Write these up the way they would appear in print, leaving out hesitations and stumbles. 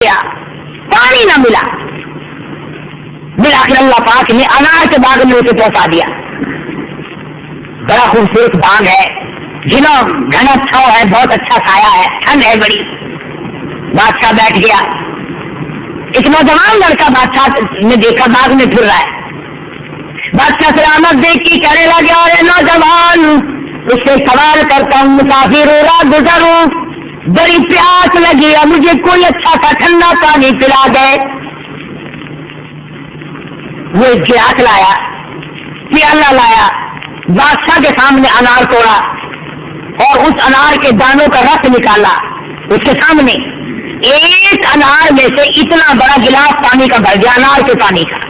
پانی نہ ملا، بالآخر اللہ پاک نے انار کے باغ میں اسے پہنچا دیا. بڑا خوبصورت باغ ہے، جنوں گھنا چھاؤ ہے، بہت اچھا سایہ ہے، ٹھنڈ ہے بڑی. بادشاہ بیٹھ گیا. ایک نوجوان لڑکا بادشاہ نے دیکھا باغ میں پھر رہا ہے. بادشاہ سلامت دیکھ کے کہنے لگا، ارے نوجوان، اس سے سوال کرتا ہوں، مسافر ہو رہا گزروں، بڑی پیاس لگی ہے، مجھے کوئی اچھا سا ٹھنڈا پانی پلا دے. وہ ایک گلاس لایا، پیالہ لایا، بادشاہ کے سامنے انار توڑا اور اس انار کے دانوں کا رس نکالا. اس کے سامنے ایک انار میں سے اتنا بڑا گلاس پانی کا بھر گیا، انار کے پانی کا.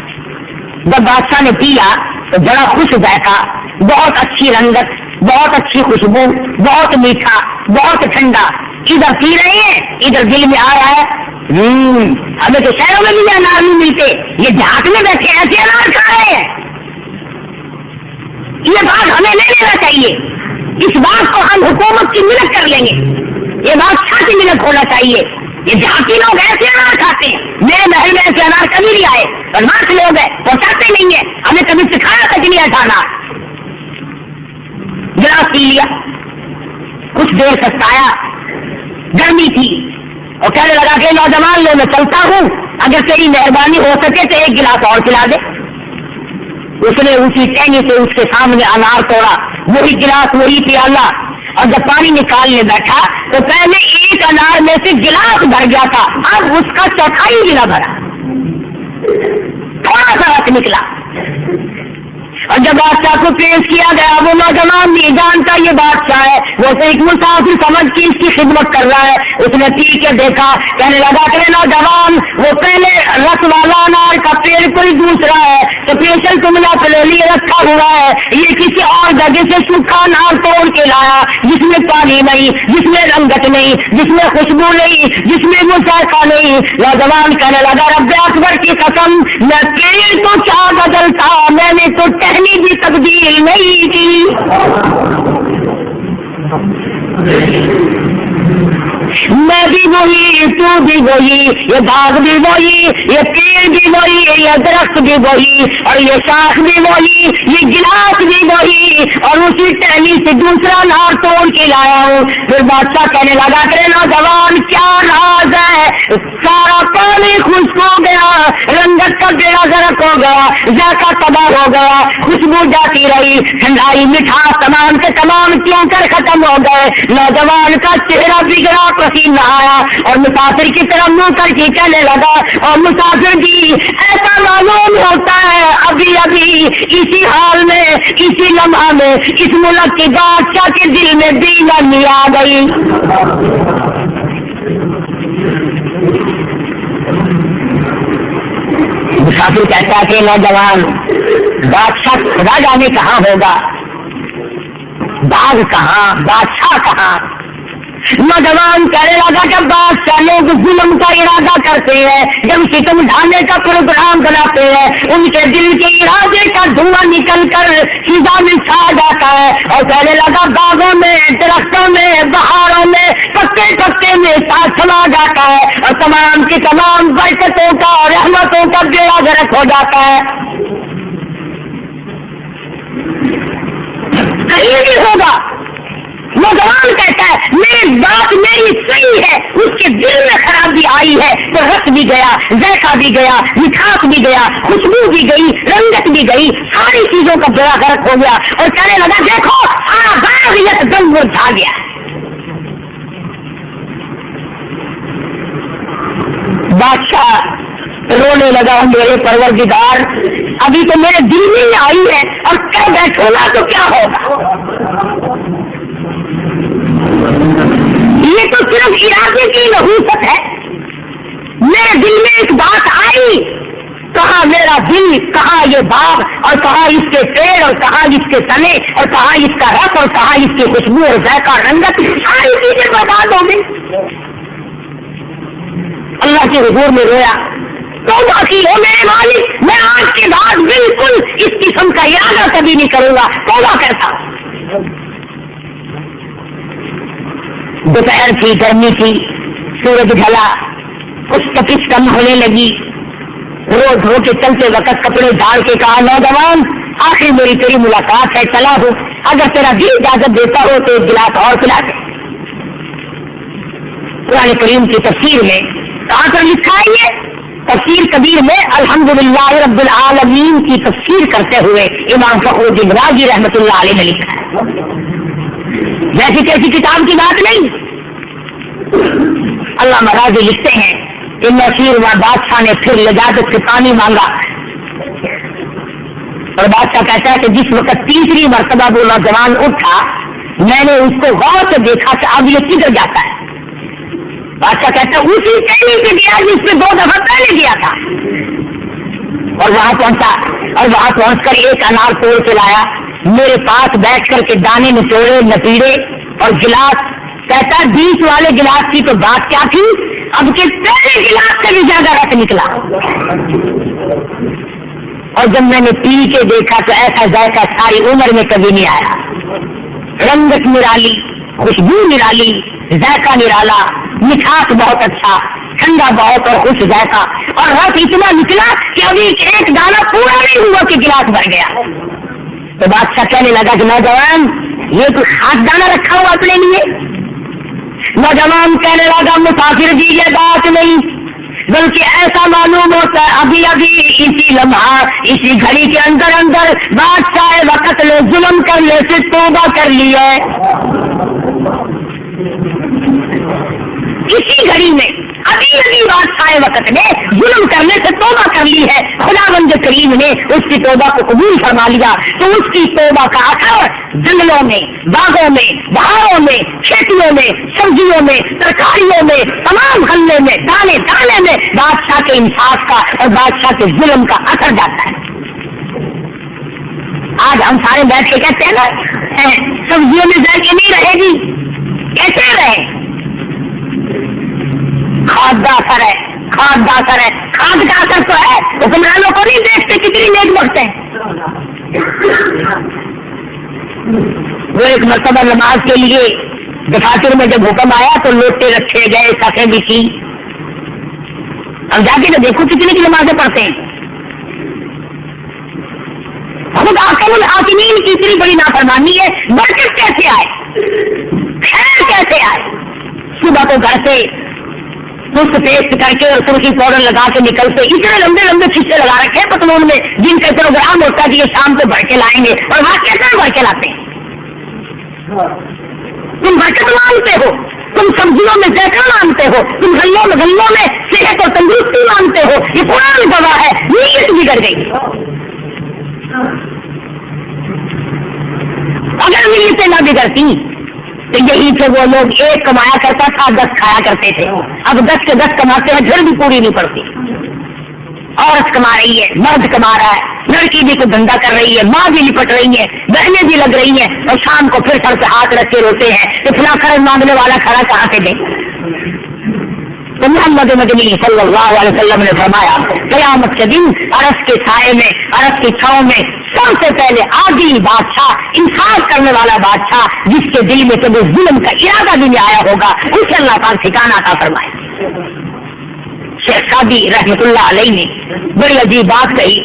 جب بادشاہ نے پیا تو بڑا خوش ذائقہ، بہت اچھی رنگت، بہت اچھی خوشبو، بہت میٹھا، بہت ٹھنڈا. ادھر پی رہے ہیں، ادھر دل میں آ رہا ہے ہمیں تو شہروں میں بھی انار نہیں ملتے، یہ دیہات میں بیٹھے ایسے انار کھا رہے ہیں، یہ بات ہمیں لے لینا چاہیے. اس بات کو ہم حکومت کی ملک کر لیں گے، یہ بادشاہ کی ملک ہونا چاہیے. یہ دیہاتی لوگ ایسے انار کھاتے ہیں، میرے محل میں ایسے انار کبھی نہیں آئے، بدماش لوگ ہیں، پہنچاتے نہیں ہیں، ہمیں کبھی سکھایا تک نہیں ہے کھانا. گلاس پی لیا، کچھ دیر سستایا، گرمی تھی، اور کہنے لگا کہ نوجوان لو میں چلتا ہوں، اگر تیری مہربانی ہو سکے تو ایک گلاس اور پلا دے. اس نے اسی ٹینگی سے اس کے سامنے انار توڑا، وہی گلاس، وہی پیالہ، اور جب پانی نکالنے بیٹھا تو پہلے ایک انار میں سے گلاس بھر گیا تھا، اب اس کا چوتھائی بھی نہ بھرا، تھوڑا سا رس نکلا. اور جب بادشاہ کو پیش کیا گیا، وہ نوجوان نہیں جانتا یہ بادشاہ ہے، وہ تو ایک مسافر سمجھ کے اس کی خدمت کر رہا ہے. اس نے پی کے دیکھا، کہنے لگا کہ نوجوان، وہ پہلے رس والا انار کا پیڑ کوئی دوسرا ہے، تو پیشل تم نے اپنے لیے رکھا ہوا ہے، یہ کسی اور جگہ سے سوکھا انار توڑ کے لایا، جس میں پانی نہیں، جس میں رنگت نہیں، جس میں خوشبو نہیں، جس میں وہ ذائقہ نہیں. نوجوان کہنے لگا، رب اکبر کی قسم، میں پیڑ تو کیا بدلتا، میں نے تو ٹہنی بھی تبدیل نہیں کی. میں بھی وہی، تو بھی وہی، یہ باغ بھی وہی، یہ پیڑ بھی وہی، یہ درخت بھی وہی، اور یہ شاخ بھی وہی، یہ گلاس بھی وہی، اور اسی ٹہنی سے دوسرا انار توڑ کے لایا ہوں. پھر بادشاہ کہنے لگا کہ نوجوان کیا راز ہے، سارا پانی خشک ہو گیا، رنگت کا بیڑا غرق ہو گیا، ذائقہ تباہ ہو گیا، خوشبو جاتی رہی، ٹھنڈائی مٹھاس تمام کے تمام کیوں کر ختم ہو گئے. نوجوان کا چہرہ بگڑا، پسینہ آیا، اور مسافر کی طرف منہ کر کے کہنے لگا، اور مسافر جی، ایسا معلوم ہوتا ہے ابھی ابھی اسی حال میں، اسی لمحہ میں اس ملک کے بادشاہ کے دل میں بیماری آ گئی. مسافر کہتا کہ نوجوان، بادشاہ خدا جانے کہاں ہوگا، باغ کہاں، بادشاہ کہاں. نوجوان کہنے لگا کہ بادشاہ لوگ ظلم کا ارادہ کرتے ہیں، جب ستم ڈھانے کا پروگرام بناتے ہیں، ان کے دل کے ارادے کا دھواں نکل کر فضا میں چھا جاتا ہے، اور کہنے لگا باغوں میں، درختوں میں، بہاروں میں، پتے پتے میں ساتھ سما جاتا ہے، اور تمام کی تمام برکتوں کا اور رحمتوں کا بیڑا غرق ہو جاتا ہے. کہیں بھی ہوگا. نوجوان کہتا ہے میری بات میری صحیح ہے، اس کے دل میں خرابی آئی ہے تو رس بھی گیا، ذائقہ بھی گیا، مٹھاس بھی گیا، خوشبو بھی گئی، رنگت بھی گئی، ساری چیزوں کا بیڑا غرق ہو گیا. اور کہنے لگا دیکھو سارا باغ یکدم مرجھا گیا. بادشاہ رونے لگا، میرے پروردگار، ابھی تو میرے دل میں آئی ہے، اور کہہ بیٹھو نا تو کیا ہوگا. یہ تو صرف ارادے کی نحوست ہے. میرے دل میں ایک بات آئی، کہاں میرا دل، کہاں یہ باغ، اور کہاں اس کے پیڑ، اور کہاں اس کے تنے، اور کہاں اس کا رس، اور کہاں اس کی خوشبو اور ذائقہ، رنگت، ساری چیزیں برباد ہو گئی. اللہ کے حضور میں رویا، توبہ کی ہو میرے مالک، میں آج کے بعد بالکل اس قسم کا ارادہ کبھی نہیں کروں گا، توبہ کرتا. دوپہر تھی، گرمی تھی، سورج ڈھلا، کچھ تپش کم ہونے لگی. رو دھو کے چلتے وقت کپڑے ڈال کے کہا نوجوان آخر میری تیری ملاقات ہے, چلا ہوں, اگر تیرا دل اجازت دیتا ہو تو ایک گلاس اور پلا دے. قرآن کریم کی تفسیر میں کہاں پر لکھا ہے یہ تفسیر کبیر میں الحمدللہ رب العالمین کی تفسیر کرتے ہوئے امام فخر الدین رازی رحمۃ اللہ علیہ نے لکھا ہے. جیسی کیسی کتاب کی بات نہیں. علامہ رازی لکھتے ہیں کہ نصیر و بادشاہ نے پھر لجاجت سے پانی مانگا اور بادشاہ کہتا ہے کہ جس وقت تیسری مرتبہ وہ نوجوان اٹھا میں نے اس کو غور سے دیکھا کہ اب یہ کدھر جاتا ہے. بادشاہ کہتا ہے اسی ٹہنی پہ گیا جس پہ 2 دفعہ پہلے گیا تھا, اور وہاں پہنچا اور وہاں پہنچ کر ایک انار توڑ کے لایا, میرے پاس بیٹھ کر کے دانے نچوڑے نپیڑے اور گلاس. کہتا 20 والے گلاس کی تو بات کیا تھی, اب کے پہلے گلاس سے بھی زیادہ رس نکلا. اور جب میں نے پی کے دیکھا تو ایسا ذائقہ ساری عمر میں کبھی نہیں آیا. رنگت نرالی, خوشبو نرالی, ذائقہ نرالا, مٹھاس بہت اچھا, ٹھنڈا بہت اور خوش ذائقہ, اور رس اتنا نکلا کہ ابھی ایک دانہ پورا نہیں ہوا کہ گلاس بھر گیا. تو بادشاہ کہنے لگا کہ نوجوان یہ تو خاص دانہ رکھا ہوا اپنے لیے. نوجوان کہنے لگا مسافر جی یہ بات نہیں, بلکہ ایسا معلوم ہوتا ہے ابھی ابھی اسی لمحہ اسی گھڑی کے اندر اندر بادشاہ وقت نے ظلم کرنے سے توبہ کر لی ہے. اسی گھڑی میں ابھی ابھی بادشاہ وقت نے ظلم کرنے سے توبہ کر لی ہے. خداوند کریم نے اس کی توبہ کو قبول فرما لیا تو اس کی توبہ کا اثر جنگلوں میں, باغوں میں, بہاروں میں, کھیتیوں میں, سبزیوں میں, ترکاریوں میں, تمام غلے میں, دانے دانے میں بادشاہ کے انصاف کا اور بادشاہ کے ظلم کا اثر جاتا ہے. آج ہم سارے بیٹھ کے کہتے ہیں نا سبزیوں میں ذائقے نہیں رہے گی, کیسے رہے؟ کھاد کا اثر ہے, کھاد کا اثر ہے. کھاد کا اثر تو ہے, حکمرانوں کو نہیں دیکھتے کتنی نیک بڑھتے ہیں. وہ ایک مرتبہ نماز کے لیے دفاتر میں جب حکم آیا تو لوٹے رکھے گئے, صفیں بچھی. اب جا کے دیکھو کتنی کی نمازیں پڑھتے ہیں. خود حاکم الحاکمین کی اتنی بڑی نافرمانی ہے, برکت کیسے آئے, خیر کیسے آئے؟ صبح کو گھر سے سست پیسٹ کر کے اور سرخی پاؤڈر لگا کے نکلتے, اتنے لمبے لمبے چھٹے لگا رکھے ہیں پتلون میں جن کا پروگرام ہوتا ہے کہ یہ شام کو بھر کے لائیں گے, اور وہاں کیسے بھر کے لاتے ہیں؟ تم برکت مانگتے ہو, تم سبزیوں میں ذائقہ مانگتے ہو, تم غلوں میں صحت اور تندرستی مانگتے ہو. یہ قرآن گواہ ہے, نیت بگڑ گئی. اگر نیتیں نہ بگڑتی تو یہی سے وہ لوگ ایک کمایا کرتا تھا 10 کھایا کرتے تھے. اب 10 کے 10 کماتے ہیں, پھر بھی پوری نہیں پڑتی. عورت کما رہی ہے, مرد کما رہا ہے, لڑکی بھی کوئی دھندا کر رہی ہے, ماں بھی لپٹ رہی ہے, بہنیں بھی لگ رہی ہیں, اور شام کو پھر سر پہ ہاتھ رکھ کے روتے ہیں کہ فلاں خرچ مانگنے والا کھڑا کہاں سے دے. تو محمد مدنی صلی اللہ علیہ وسلم نے فرمایا قیامت کے دن عرش کے سائے میں, عرش کی چھاؤں میں سب سے پہلے عادل بادشاہ, انصاف کرنے والا بادشاہ, جس کے دل میں کبھی ظلم کا ارادہ بھی نہیں آیا ہوگا, اسے اللہ تعالیٰ ٹھکانہ عطا فرمائے. شیخ سعدی رحمۃ اللہ علیہ نے بڑی عجیب بات کہی.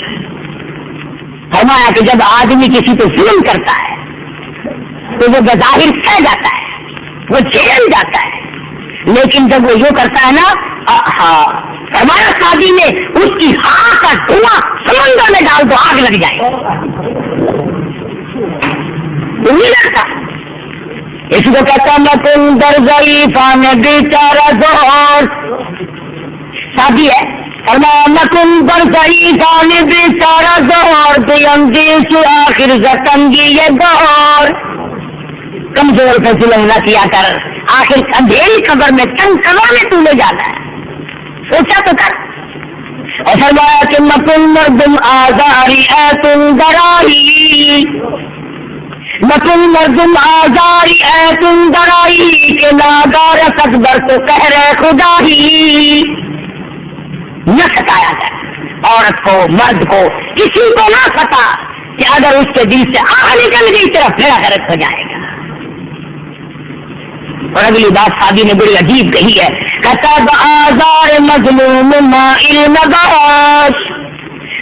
فرمایا کہ جب آدمی کسی کو ظلم کرتا ہے تو وہ بظاہر سہ جاتا ہے, وہ جھیل جاتا ہے, لیکن جب وہ یوں کرتا ہے نا, فرمایا شادی میں اس کی ہاں کا دھواں سمندر میں ڈال دو آگ لگ جائے. نہیں لگتا. اس کو کہتا میں تم در گئی فان بیچارہ زہر. شادی ہے, فرمایا میں تم در گئی فان بیچارہ زہر بیندیش آخر زتنگی یہ دور. کمزور پہ ظلم نہ کیا کر, آخر اندھیری قبر میں تنگ قبر میں تو لے جانا ہے, سوچا تو کر. اور فرمایا کہ مکن مردم آزاری اے تم درائی, مکن مردم آزاری اے تم درائی کہ نادار اکبر تو قہر خدا ہی. نہ ستایا کر عورت کو, مرد کو, کسی کو نہ ستا کہ اگر اس کے دل سے آہ نکل گئی طرف پھیرا غرق ہو جائے گا. اور اگلی بات شادی نے بڑی عجیب کہی ہے, کتب آزار مظلوم مائل مغاش،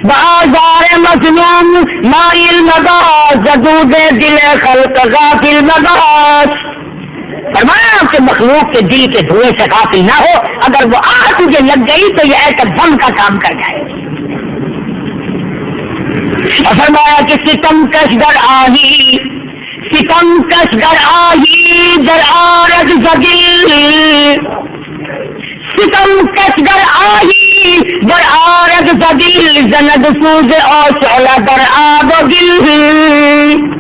بازار مظلوم مائل مغاش، زدود دل خلق غافل مغاش۔ فرمایا کہ مخلوق کے دل کے دھوئے سے غافل نہ ہو، اگر وہ آگ تجھے لگ گئی تو یہ ایسا بم کا کام کر جائے۔ اور فرمایا کہ ستم کش در آہی، ستم کش در آہی در آرد زدل، ستم کش در آہی در آرد زدل، زند سوز آشعل در آب و گل۔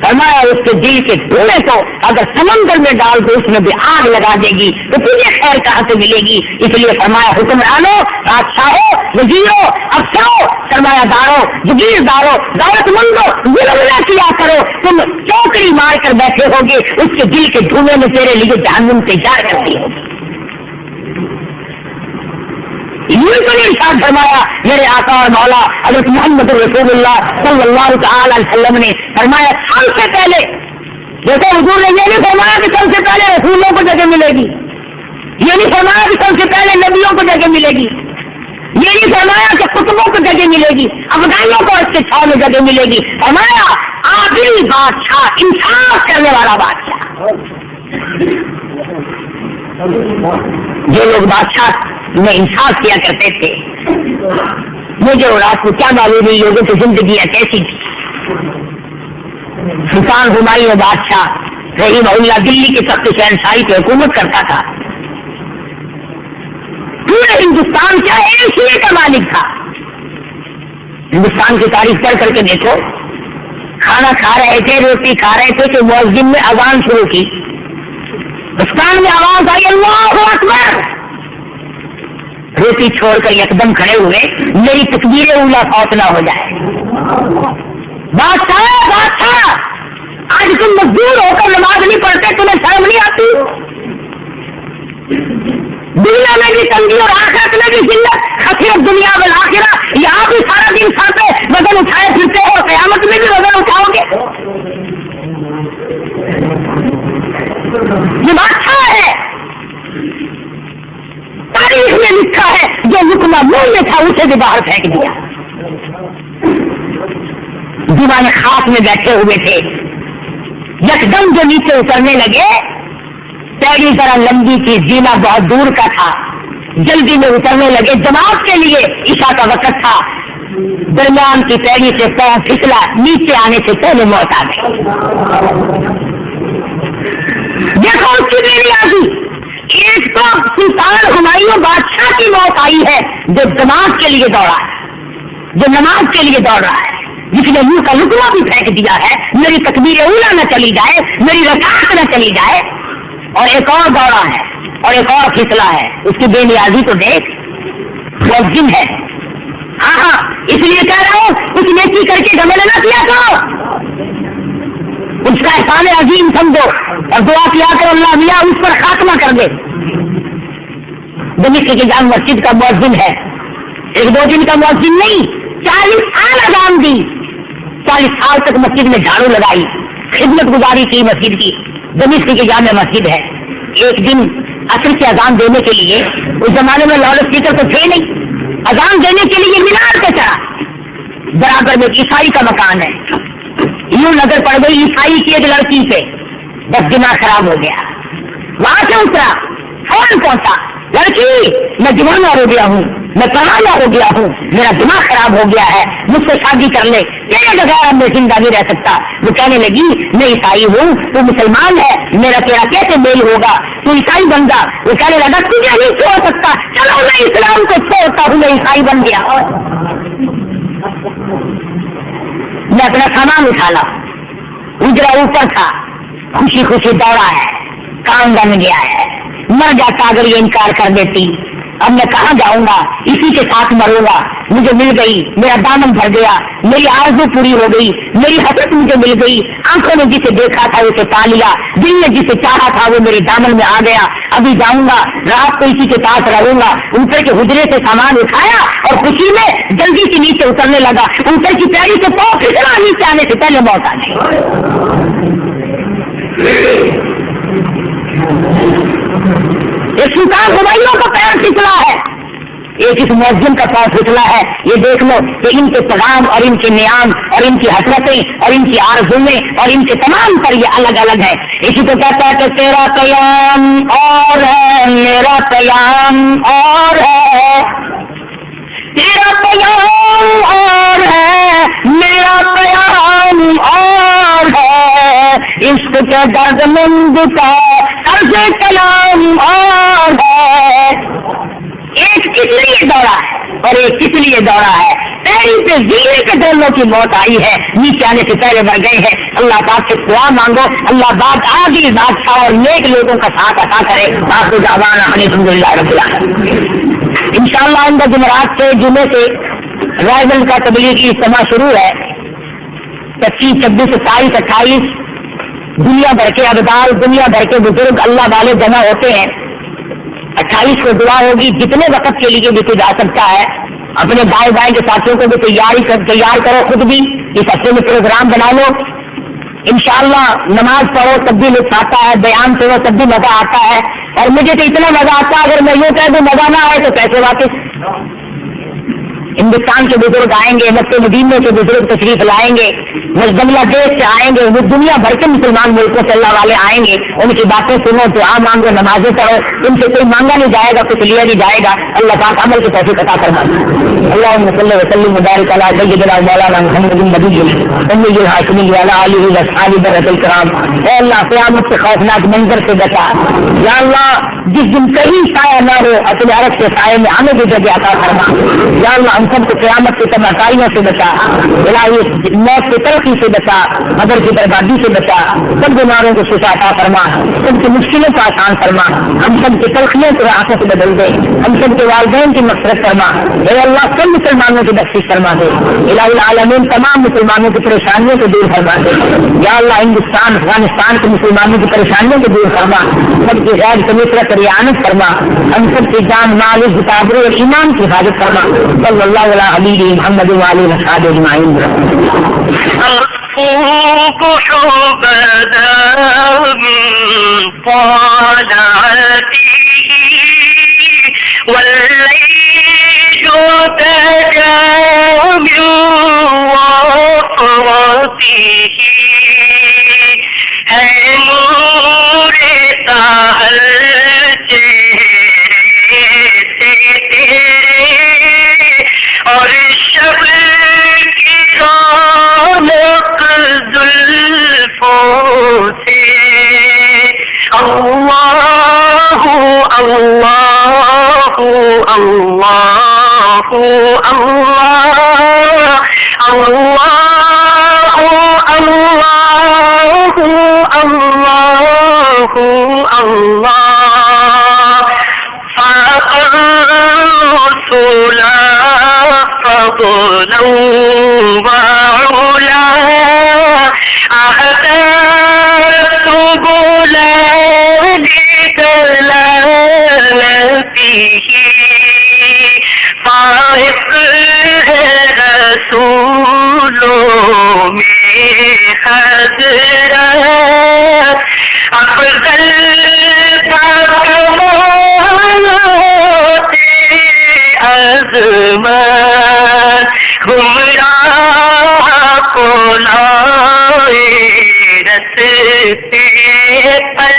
فرمایا اس کے دل کے دھوئے کو اگر سمندر میں ڈال دو اس میں بھی آگ لگا دے گی تو تجھے خیر کہاں سے ملے گی؟ اس لیے فرمایا حکمرانوں، بادشاہوں، وزیروں، افسروں، سرمایہ داروں، جگیرداروں، دولت مندوں، ظلم نہ کیا کرو، تم چوکڑی مار کر بیٹھے ہوگے، اس کے دل کے دھوئے میں تیرے لیے جہنم تیار کرتی ہوگی۔ یہ تو ارشاد فرمایا میرے آقا اور مولا حضرت محمد رسول اللہ صلی اللہ تعالی علیہ وسلم نے فرمایا سب سے پہلے، دیکھو حضور نے یہ نہیں فرمایا کہ سب سے پہلے رسولوں کو جگہ ملے گی، یہ نہیں فرمایا کہ سب سے پہلے نبیوں کو جگہ ملے گی، یہ نہیں فرمایا کہ قطبوں کو جگہ ملے گی، افغانوں کو اس کے چھاؤں میں جگہ ملے گی۔ فرمایا عادل بادشاہ، انصاف کرنے والا بادشاہ۔ جو لوگ بادشاہ میں انصاف کیا کرتے تھے، مجھے اور آپ کو کیا معلوم ہے لوگوں کی زندگی کیسی تھی۔ سلطان ہمایوں بادشاہ رحمہ اللہ دلی کے تخت شہنشاہی پہ حکومت کرتا تھا، پورے ہندوستان کا ایشیا کا مالک تھا۔ ہندوستان کی تاریخ پڑھ کر کے دیکھو، کھانا کھا رہے تھے، روٹی کھا رہے تھے کہ مؤذن نے اذان شروع کی، ہندوستان میں آواز آئی اللہ اکبر، روٹی چھوڑ کر یکدم کھڑے ہوئے، میری تکبیر اولا فوت نہ ہو جائے۔ بادشاہ بادشاہ آج تم مزدور ہو کر نماز نہیں پڑھتے، تمہیں شرم نہیں آتی؟ دنیا میں بھی تنگی اور آخرت میں بھی ذلت، خسرت دنیا والآخرہ، یہاں بھی سارا دن سر پہ وزن اٹھائے پھرتے ہو، قیامت میں بھی وزن اٹھاؤ گے؟ یہ بادشاہ ہے، تاریخ میں لکھا ہے جو لقمہ منہ میں تھا اسے بھی باہر پھینک دیا۔ دیوانے خاص میں بیٹھے ہوئے تھے، یکدم جو نیچے اترنے لگے، پیڑی ذرا لمبی تھی، زینا بہت دور کا تھا، جلدی میں اترنے لگے، جماعت کے لیے عشاء کا وقت تھا، درمیان کی پیڑی سے پاؤں پھسلا، نیچے آنے سے پہلے موت آ گئی۔ دیکھو اس کی دیری آ گئی۔ ایک تو سلطان ہمایوں بادشاہ کی موت آئی ہے جو جماعت کے لیے دوڑا ہے، جو نماز کے لیے دوڑ رہا ہے، جس نے منہ کا لقمہ بھی پھینک دیا ہے، میری تکبیر اولا نہ چلی جائے، میری رکعت نہ چلی جائے، اور ایک اور دوڑا ہے اور ایک اور پھسلا ہے، اس کی بے نیازی تو دیکھ، مؤذن ہے۔ ہاں اس لیے کہہ رہا ہوں اس نیکی کر کے گھمنڈ نہ کیا کرو، اس کا احسان عظیم سمجھو اور دعا کیا کرو اللہ میاں اس پر خاتمہ کر دے۔ دمشق کی جامع مسجد کا مؤذن ہے، ایک دو دن کا مؤذن نہیں، 40 سال اذان دی، 40 سال تک مسجد میں جھاڑو لگائی، خدمت گزاری کی مسجد کی۔ دمشق کی جامع مسجد ہے، ایک دن عصر کی اذان دینے کے لیے، اس زمانے میں لاؤڈ اسپیکر تو تھے نہیں، اذان دینے کے لیے مینار پہ چڑھا، برابر میں عیسائی کا مکان ہے، یوں نظر پڑ گئی عیسائی کی ایک لڑکی پہ، بس دماغ خراب ہو گیا، وہاں سے اترا، فوراً پہنچا، لڑکی میں دیوانہ ہو گیا ہوں، میں پرانا ہو گیا ہوں، میرا دماغ خراب ہو گیا ہے، مجھ سے شادی کر لے، تیرے بغیر میں زندہ نہیں رہ سکتا۔ وہ کہنے لگی میں عیسائی ہوں، تو مسلمان ہے، میرا تیرا کیسے میل ہوگا، تو عیسائی بن جا۔ وہ کہنے لگا تجھے نہیں چھوڑ سکتا، چلو میں اسلام کو چھوڑتا ہوں، میں عیسائی بن گیا۔ میں اپنا سامان اٹھا لا، اجرا اوپر تھا، خوشی خوشی دوڑا ہے، کام بن گیا ہے، مر جاتا اگر یہ انکار کر دیتی، اب میں کہاں جاؤں گا، اسی کے ساتھ مروں گا، مجھے مل گئی، میرا دامن بھر گیا، میری آرزو پوری ہو گئی، میری حسرت مجھے مل گئی، آنکھوں نے جسے دیکھا تھا اسے پا لیا، دل نے جسے چاہا تھا وہ میرے دامن میں آ گیا، ابھی جاؤں گا، رات کو اسی کے پاس رہوں گا۔ اوپر کے حجرے سے سامان اٹھایا اور خوشی میں جلدی سے نیچے اترنے لگا، اوپر کی پیڑی سے پاؤں پھسلا، نیچے آنے سے پہلے موت آ گئی۔ سلطان خمینیوں کا پیر پھسلا ہے، ایک اس مؤذن کا پیر پھسلا ہے. یہ دیکھ لو کہ ان کے پیغام اور ان کے نیام اور ان کی حسرتیں اور ان کی آرزویں اور ان کے تمام پر یہ الگ الگ ہے. اسی کو کہتا ہے کہ تیرا قیام اور ہے میرا قیام اور ہے، تیرا قیام اور ہے میرا قیام اور ہے، عشق کے درد مند کا طرز کلام اور ہے. ایک کس لیے دوڑا ہے اور ایک کس لیے دوڑا ہے. پیری پہ زینے کے دونوں کی موت آئی ہے، نیچے آنے سے پہلے مر گئے ہیں. اللہ پاک سے دعا مانگو، اللہ بات عادل بادشاہ اور نیک لوگوں کا ساتھ عطا کرے. باقی دعوانا الحمدللہ رب العالمین. انشاءاللہ ان جمعرات سے جمعے سے رائبل کا تبلیغی اجتماع شروع ہے. 25، 26، 27، 28 دنیا بھر کے ابدال، دنیا بھر کے بزرگ اللہ والے جمع ہوتے ہیں. 28 کو دعا ہوگی. جتنے وقت کے لیے بھی تو جا سکتا ہے، اپنے بائیں بائیں کے ساتھیوں کو بھی تیار کرو، خود بھی اس ہفتے میں پروگرام بنا لو. انشاءاللہ نماز پڑھو تب بھی لطف آتا ہے، بیان سنو تب بھی مزہ آتا ہے. اور مجھے تو اتنا مزہ آتا ہے، اگر میں یوں کہہ دوں مزہ نہ آئے تو پیسے واپس. ہندوستان کے بزرگ آئیں گے، مکہ مدینہ کے بزرگ تشریف لائیں گے، بنگلہ دیش سے آئیں گے، وہ دنیا بھر کے مسلمان ملکوں سے اللہ والے آئیں گے. ان کی باتیں سنو، دعا مانگو، نمازیں پڑھو. ان سے کوئی مانگا نہیں جائے گا، کچھ لیا نہیں جائے گا. اللہ پاک عمل کی توفیق عطا فرمائے. اللہم صلی وسلم وبارک علی سیدنا مولانا محمد النبی الامی الہاشمی وعلی آلہ واصحابہ برۃ الکرام. اے اللہ قیامت کے خوفناک منظر سے بچا. یا اللہ جس دن کہیں سایہ نہ ہو، اپنے عرش کے سائے میں ہمیں بھی جگہ عطا فرما. یا اللہ ہم سب کو قیامت کی تماشائیوں سے بچا. الہی موت کی تلخی سے بچا، قبر کی بربادی سے بچا. سب بیماروں کو شفا عطا فرما، سب کی مشکلوں کو آسان فرما. ہم سب کی تلخیوں کو راحتوں سے بدل دے. ہم سب کے والدین کی مغفرت فرما. اے اللہ سب مسلمانوں کی بخشش فرما دے. الہ العالمین تمام مسلمانوں کی پریشانیوں کو دور فرما دے. یا اللہ ہندوستان افغانستان کے مسلمانوں کی پریشانیوں کو دور فرما. سب کی غیر سمیت ریانت فرما. ہم سب کی جان مال کتابوں اور ایمان کی حفاظت فرما. صلی اللہ علیہ حبیب محمد وعلی اصحابہ اجمعین. والليل تجا من وفرته ہے نور طاہر چہرے سے تیرے اور شب کی رونق زلفوں سے. اللہ اللہ اللہ اللہ اللہ اللہ اللہ فَالرُّسُلَ فَضْلًا وَعُلًا أَهْدَتْ بُلَادِ دلالته فائق ہے رسولوں میں حضرت افضل کا کمال عظمت گمراہ کو لائے رستے پر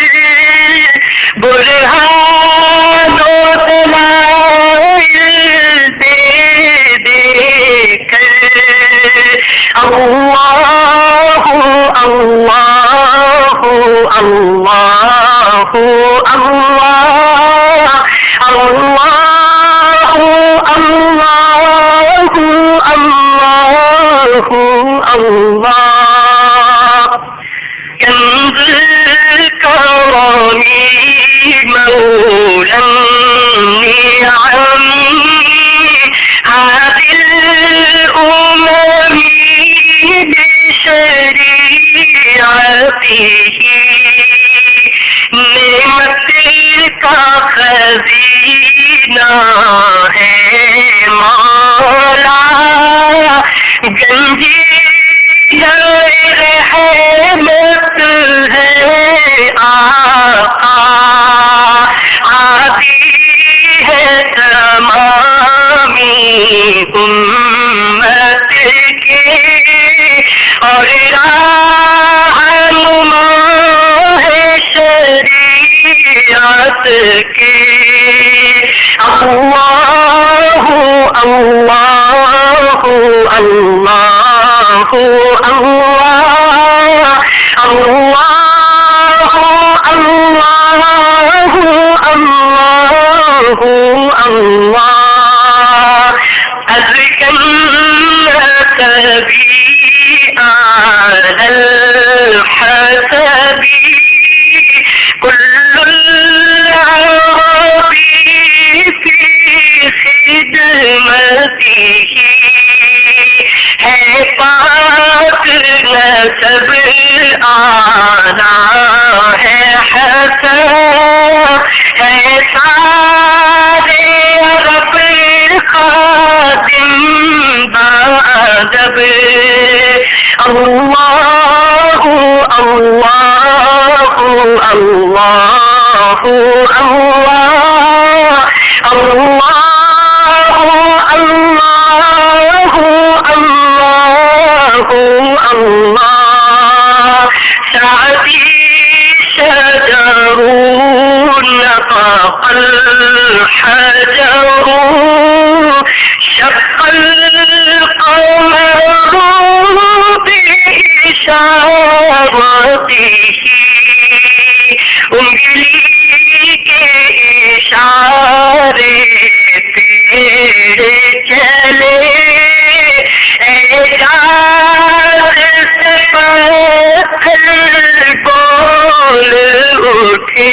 برہان و دلائل دے دے کر. اللہ اللہ اللہ اللہ اللہ اللہ اللہ کنز کرمی مولا النعم هذه الأمم بشریعته نعمت کا خزینہ اللہ اللہ اللہ اللہ اللہ اللہ اللہ أزكى النسبي على الحسب كل العرب في خدمته ہے پاک نسب آنا ہے حسن ہے سارے عرب خادم بادب اللہ اللہ اللہ اللہ اللہ اللہ اللہ سعدي شجر نطق الحجر شق القمر بإشارته انگلی کے اشارے پیڑ چلے اعجاز سے پتھر بول اٹھے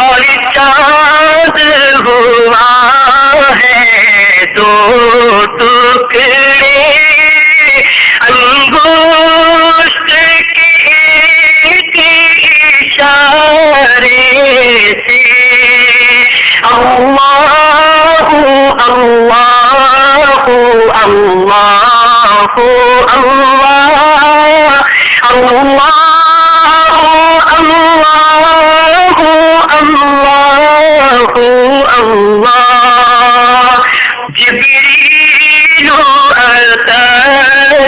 اور چاند ہوا ہے دو ٹکڑے انگوشت کے ایک اشارے سے اللہ اللہ اللہ اللہ اللہ اللہ جبريل أتى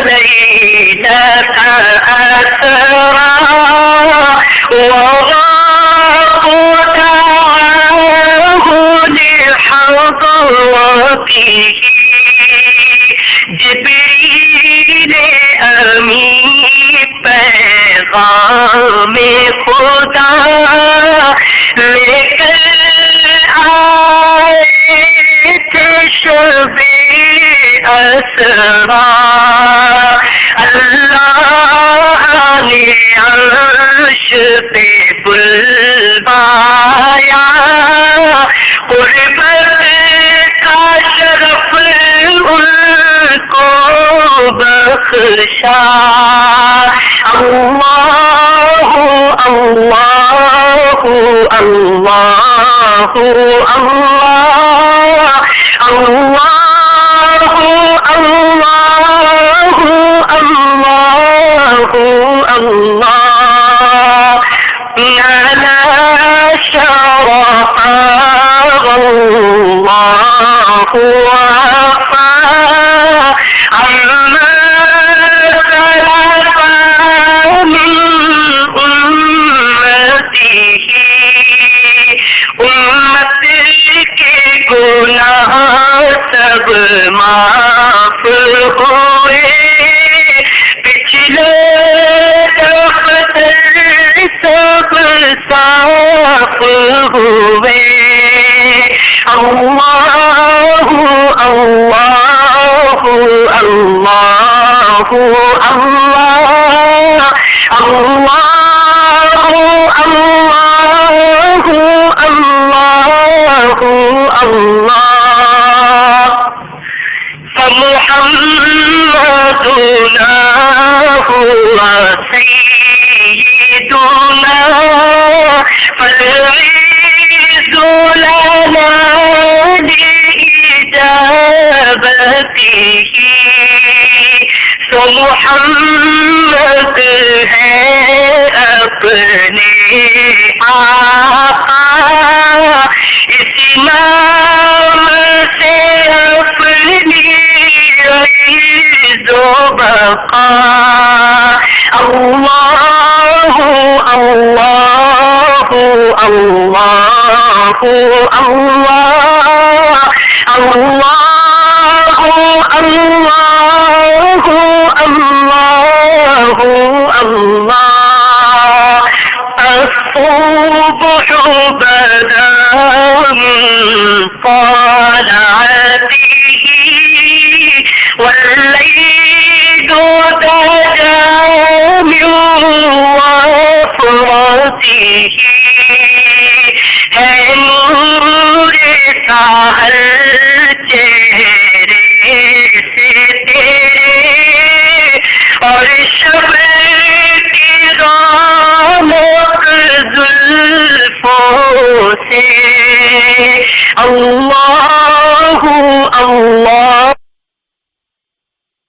ليلة أسرى وغاق دعاه لحضرته جبريل أمين پیغام خدا لے کر آئے تھے شب اسرا اللہ نے عرش پہ بلوایا قربت کا شرف ان کو بخشا اللہ اللہ اللہ اللہ اللہ اللہ اللہ لنا شرف الله وفى عما سلف من أمته امت کے گناہ سب معاف ہوئے پچھلے دفتر سب صاف ہوئے اللہ اللہ اللہ اللہ اللہ اللہ اللہ فمحمدنا هو سيدنا فالعز لنا لإجابته تو محمد ہے اپنے آقا اس نام سے اپنی عز و بقا اللہ اللہ اللہ اللہ اللہ طلعته والليل دجى من وفرته ہے نور سحر